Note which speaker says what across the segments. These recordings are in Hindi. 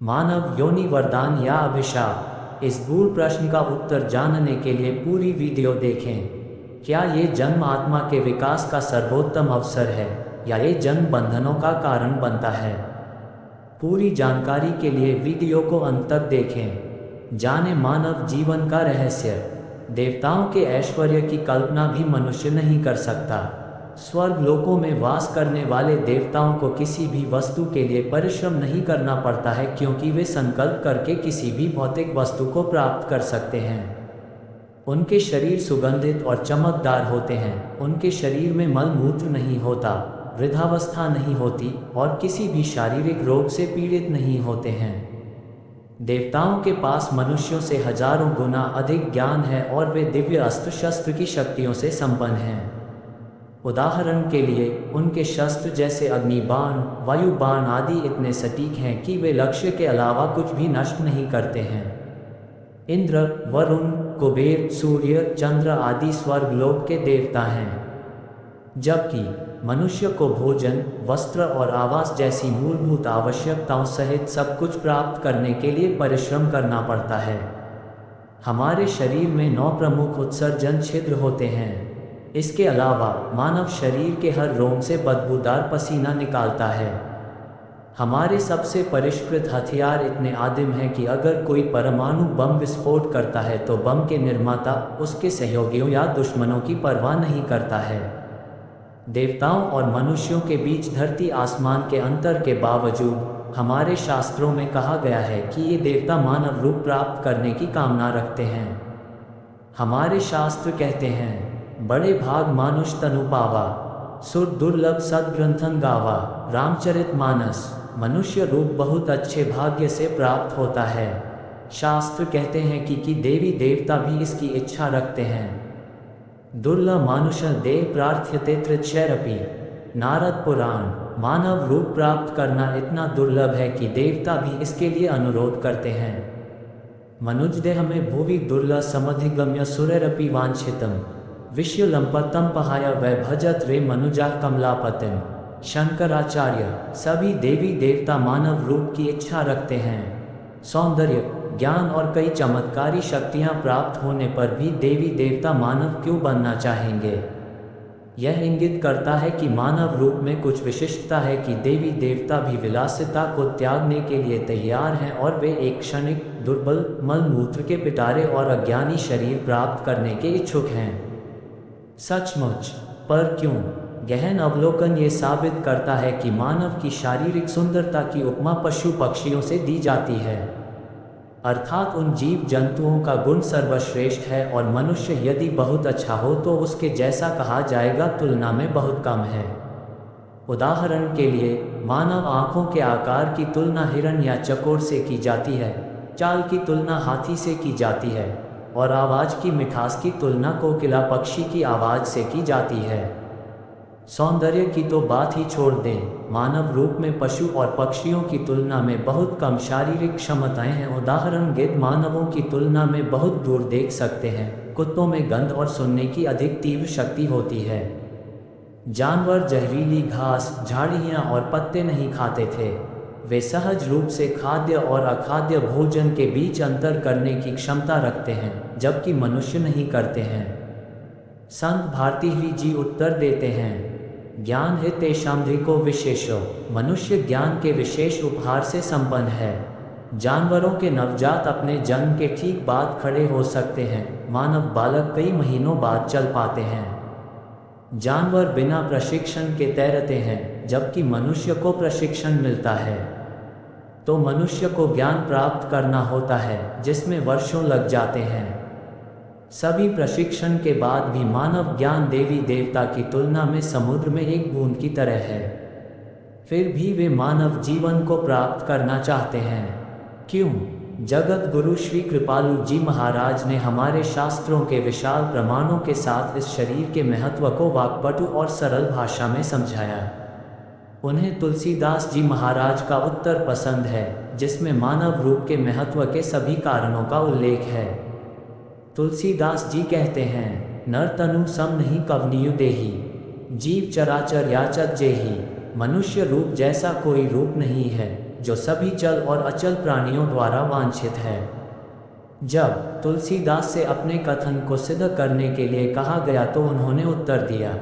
Speaker 1: मानव योनि वरदान या अभिशाप। इस गूढ़ प्रश्न का उत्तर जानने के लिए पूरी वीडियो देखें। क्या ये जन्म आत्मा के विकास का सर्वोत्तम अवसर है या ये जन्म बंधनों का कारण बनता है? पूरी जानकारी के लिए वीडियो को अंत तक देखें। जाने मानव जीवन का रहस्य। देवताओं के ऐश्वर्य की कल्पना भी मनुष्य नहीं कर सकता। स्वर्ग लोकों में वास करने वाले देवताओं को किसी भी वस्तु के लिए परिश्रम नहीं करना पड़ता है, क्योंकि वे संकल्प करके किसी भी भौतिक वस्तु को प्राप्त कर सकते हैं। उनके शरीर सुगंधित और चमकदार होते हैं। उनके शरीर में मल मूत्र नहीं होता, वृद्धावस्था नहीं होती और किसी भी शारीरिक रोग से पीड़ित नहीं होते हैं। देवताओं के पास मनुष्यों से हजारों गुना अधिक ज्ञान है और वे दिव्य अस्त्र शस्त्र की शक्तियों से संपन्न हैं। उदाहरण के लिए उनके शस्त्र जैसे अग्निबाण, वायुबाण आदि इतने सटीक हैं कि वे लक्ष्य के अलावा कुछ भी नष्ट नहीं करते हैं। इंद्र, वरुण, कुबेर, सूर्य, चंद्र आदि स्वर्गलोक के देवता हैं, जबकि मनुष्य को भोजन, वस्त्र और आवास जैसी मूलभूत आवश्यकताओं सहित सब कुछ प्राप्त करने के लिए परिश्रम करना पड़ता है। हमारे शरीर में 9 प्रमुख उत्सर्जन छिद्र होते हैं। इसके अलावा मानव शरीर के हर रोम से बदबूदार पसीना निकालता है। हमारे सबसे परिष्कृत हथियार इतने आदिम हैं कि अगर कोई परमाणु बम विस्फोट करता है तो बम के निर्माता उसके सहयोगियों या दुश्मनों की परवाह नहीं करता है। देवताओं और मनुष्यों के बीच धरती आसमान के अंतर के बावजूद हमारे शास्त्रों में कहा गया है कि ये देवता मानव रूप प्राप्त करने की कामना रखते हैं। हमारे शास्त्र कहते हैं, बड़े भाग मानुष तनु पावा, सुर दुर्लभ सद्ग्रंथन गावा। रामचरित मानस। मनुष्य रूप बहुत अच्छे भाग्य से प्राप्त होता है। शास्त्र कहते हैं कि देवी देवता भी इसकी इच्छा रखते हैं। दुर्लभ मानुष देव प्रार्थ्यते त्रिक्षैरपि। नारद पुराण। मानव रूप प्राप्त करना इतना दुर्लभ है कि देवता भी इसके लिए अनुरोध करते हैं। मनुजदेह में भुवि दुर्लभ समधिगम्य सुरैरपि वांछितम। विश्वलंपतम पहाय वै भजत रे मनुजा कमलापतिम। शंकराचार्य। सभी देवी देवता मानव रूप की इच्छा रखते हैं। सौंदर्य, ज्ञान और कई चमत्कारी शक्तियां प्राप्त होने पर भी देवी देवता मानव क्यों बनना चाहेंगे? यह इंगित करता है कि मानव रूप में कुछ विशिष्टता है कि देवी देवता भी विलासिता को त्यागने के लिए तैयार हैं और वे एक क्षणिक, दुर्बल, मलमूत्र के पिटारे और अज्ञानी शरीर प्राप्त करने के इच्छुक हैं। सचमुच, पर क्यों? गहन अवलोकन ये साबित करता है कि मानव की शारीरिक सुंदरता की उपमा पशु पक्षियों से दी जाती है, अर्थात उन जीव जंतुओं का गुण सर्वश्रेष्ठ है और मनुष्य यदि बहुत अच्छा हो तो उसके जैसा कहा जाएगा तुलना में बहुत कम है। उदाहरण के लिए मानव आँखों के आकार की तुलना हिरण या चकोर से की जाती है, चाल की तुलना हाथी से की जाती है और आवाज़ की मिठास की तुलना कोकिला पक्षी की आवाज़ से की जाती है। सौंदर्य की तो बात ही छोड़ दें, मानव रूप में पशु और पक्षियों की तुलना में बहुत कम शारीरिक क्षमताएं हैं। उदाहरण गिद्ध मानवों की तुलना में बहुत दूर देख सकते हैं। कुत्तों में गंध और सुनने की अधिक तीव्र शक्ति होती है। जानवर जहरीली घास, झाड़ियाँ और पत्ते नहीं खाते थे। वे सहज रूप से खाद्य और अखाद्य भोजन के बीच अंतर करने की क्षमता रखते हैं, जबकि मनुष्य नहीं करते हैं। संत भारतीहरि जी उत्तर देते हैं, ज्ञान है तेषामधिको विशेषो। मनुष्य ज्ञान के विशेष उपहार से संपन्न है। जानवरों के नवजात अपने जन्म के ठीक बाद खड़े हो सकते हैं, मानव बालक कई महीनों बाद चल पाते हैं। जानवर बिना प्रशिक्षण के तैरते हैं, जबकि मनुष्य को प्रशिक्षण मिलता है। तो मनुष्य को ज्ञान प्राप्त करना होता है जिसमें वर्षों लग जाते हैं। सभी प्रशिक्षण के बाद भी मानव ज्ञान देवी देवता की तुलना में समुद्र में एक बूंद की तरह है। फिर भी वे मानव जीवन को प्राप्त करना चाहते हैं। क्यों? जगत गुरु श्री कृपालु जी महाराज ने हमारे शास्त्रों के विशाल प्रमाणों के साथ इस शरीर के महत्व को वाक्पटु और सरल भाषा में समझाया। उन्हें तुलसीदास जी महाराज का उत्तर पसंद है, जिसमें मानव रूप के महत्व के सभी कारणों का उल्लेख है। तुलसीदास जी कहते हैं, नर तनु सम नहीं कवनीयु देही, जीव चराचर याचत जेही। मनुष्य रूप जैसा कोई रूप नहीं है, जो सभी चल और अचल प्राणियों द्वारा वांछित है। जब तुलसीदास से अपने कथन को सिद्ध करने के लिए कहा गया तो उन्होंने उत्तर दिया,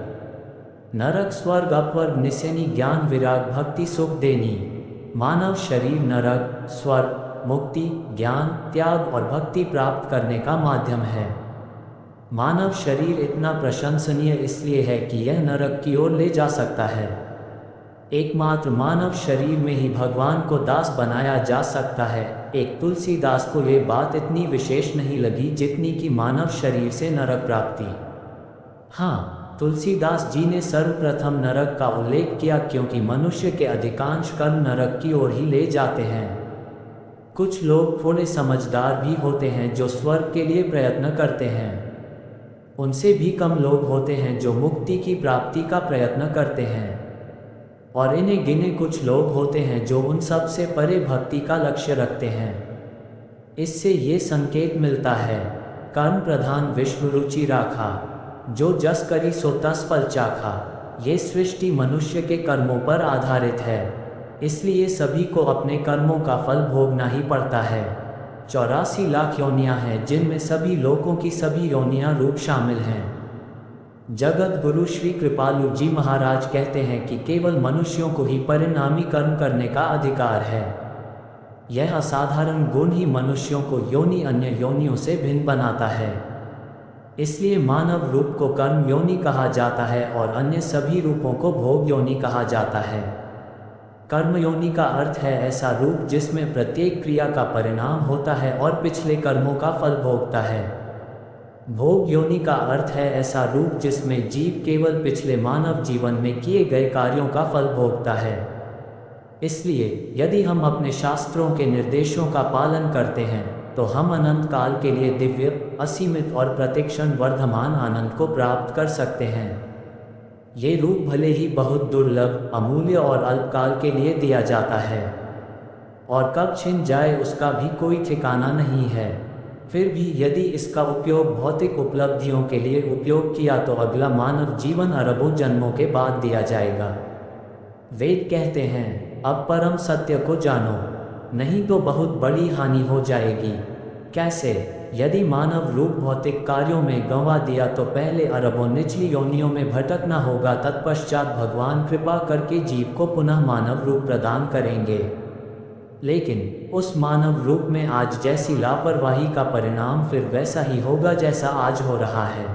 Speaker 1: नरक स्वर्ग अपवर्ग निसेनी ज्ञान विराग भक्ति सुख देनी। मानव शरीर नरक स्वर्ग मुक्ति ज्ञान त्याग और भक्ति प्राप्त करने का माध्यम है। मानव शरीर इतना प्रशंसनीय इसलिए है कि यह नरक की ओर ले जा सकता है। एकमात्र मानव शरीर में ही भगवान को दास बनाया जा सकता है। एक तुलसीदास को ये बात इतनी विशेष नहीं लगी जितनी कि मानव शरीर से नरक प्राप्ति। हाँ, तुलसीदास जी ने सर्वप्रथम नरक का उल्लेख किया क्योंकि मनुष्य के अधिकांश कर्म नरक की ओर ही ले जाते हैं। कुछ लोग थोड़े समझदार भी होते हैं जो स्वर्ग के लिए प्रयत्न करते हैं। उनसे भी कम लोग होते हैं जो मुक्ति की प्राप्ति का प्रयत्न करते हैं। और इन्हें गिने कुछ लोग होते हैं जो उन सब से परे भक्ति का लक्ष्य रखते हैं। इससे ये संकेत मिलता है, कर्म प्रधान विश्व रुचि राखा, जो जस करी सो तस फल चाखा। ये सृष्टि मनुष्य के कर्मों पर आधारित है, इसलिए सभी को अपने कर्मों का फल भोगना ही पड़ता है। 84 लाख योनियाँ हैं जिनमें सभी लोकों की सभी योनियाँ रूप शामिल हैं। जगत गुरु श्री कृपालु जी महाराज कहते हैं कि केवल मनुष्यों को ही परिणामी कर्म करने का अधिकार है। यह असाधारण गुण ही मनुष्यों को योनि अन्य योनियों से भिन्न बनाता है। इसलिए मानव रूप को कर्म योनि कहा जाता है और अन्य सभी रूपों को भोग योनि कहा जाता है। कर्म योनि का अर्थ है ऐसा रूप जिसमें प्रत्येक क्रिया का परिणाम होता है और पिछले कर्मों का फल भोगता है। भोग योनि का अर्थ है ऐसा रूप जिसमें जीव केवल पिछले मानव जीवन में किए गए कार्यों का फल भोगता है। इसलिए यदि हम अपने शास्त्रों के निर्देशों का पालन करते हैं तो हम अनंत काल के लिए दिव्य असीमित और प्रतिक्षण वर्धमान आनंद को प्राप्त कर सकते हैं। ये रूप भले ही बहुत दुर्लभ अमूल्य और अल्पकाल के लिए दिया जाता है और कब छिन जाए उसका भी कोई ठिकाना नहीं है। फिर भी यदि इसका उपयोग भौतिक उपलब्धियों के लिए उपयोग किया तो अगला मानव जीवन अरबों जन्मों के बाद दिया जाएगा। वेद कहते हैं, अब परम सत्य को जानो, नहीं तो बहुत बड़ी हानि हो जाएगी। कैसे? यदि मानव रूप भौतिक कार्यों में गंवा दिया तो पहले अरबों निचली योनियों में भटकना होगा, तत्पश्चात भगवान कृपा करके जीव को पुनः मानव रूप प्रदान करेंगे। लेकिन उस मानव रूप में आज जैसी लापरवाही का परिणाम फिर वैसा ही होगा जैसा आज हो रहा है।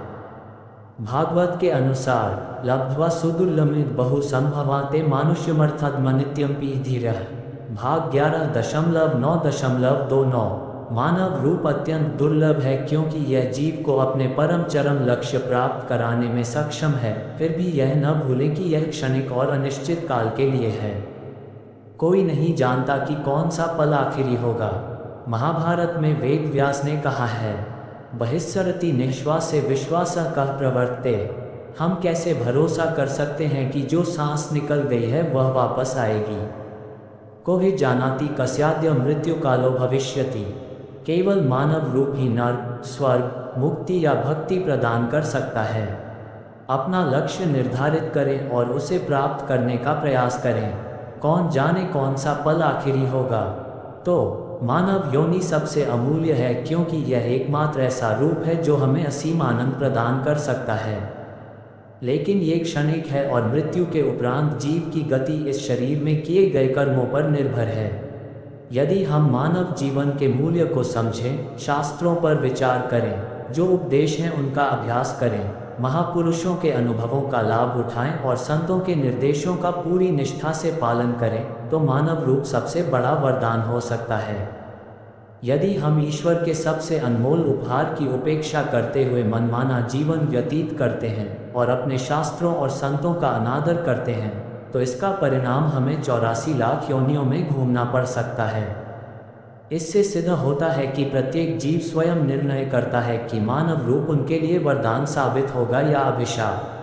Speaker 1: भागवत के अनुसार लब्ध्वा सुदुर्लमित बहु संभवाते मानुष्यमर्थात्मनित्यम्पि धीरः भाग 11.9.29। मानव रूप अत्यंत दुर्लभ है क्योंकि यह जीव को अपने परम चरम लक्ष्य प्राप्त कराने में सक्षम है। फिर भी यह न भूलें कि यह क्षणिक और अनिश्चित काल के लिए है। कोई नहीं जानता कि कौन सा पल आखिरी होगा। महाभारत में वेद व्यास ने कहा है, बहिस्सरति निश्वासे विश्वासः कः प्रवर्ते। हम कैसे भरोसा कर सकते हैं कि जो सांस निकल गई है वह वापस आएगी। को ही जानाति कस्याद्य मृत्यु कालो भविष्यति। केवल मानव रूप ही नर्क स्वर्ग मुक्ति या भक्ति प्रदान कर सकता है। अपना लक्ष्य निर्धारित करें और उसे प्राप्त करने का प्रयास करें। कौन जाने कौन सा पल आखिरी होगा। तो मानव योनि सबसे अमूल्य है क्योंकि यह एकमात्र ऐसा रूप है जो हमें असीम आनंद प्रदान कर सकता है। लेकिन ये क्षणिक है और मृत्यु के उपरांत जीव की गति इस शरीर में किए गए कर्मों पर निर्भर है। यदि हम मानव जीवन के मूल्य को समझें, शास्त्रों पर विचार करें, जो उपदेश हैं उनका अभ्यास करें, महापुरुषों के अनुभवों का लाभ उठाएं और संतों के निर्देशों का पूरी निष्ठा से पालन करें, तो मानव रूप सबसे बड़ा वरदान हो सकता है। यदि हम ईश्वर के सबसे अनमोल उपहार की उपेक्षा करते हुए मनमाना जीवन व्यतीत करते हैं और अपने शास्त्रों और संतों का अनादर करते हैं, तो इसका परिणाम हमें 84 लाख योनियों में घूमना पड़ सकता है। इससे सिद्ध होता है कि प्रत्येक जीव स्वयं निर्णय करता है कि मानव रूप उनके लिए वरदान साबित होगा या अभिशाप।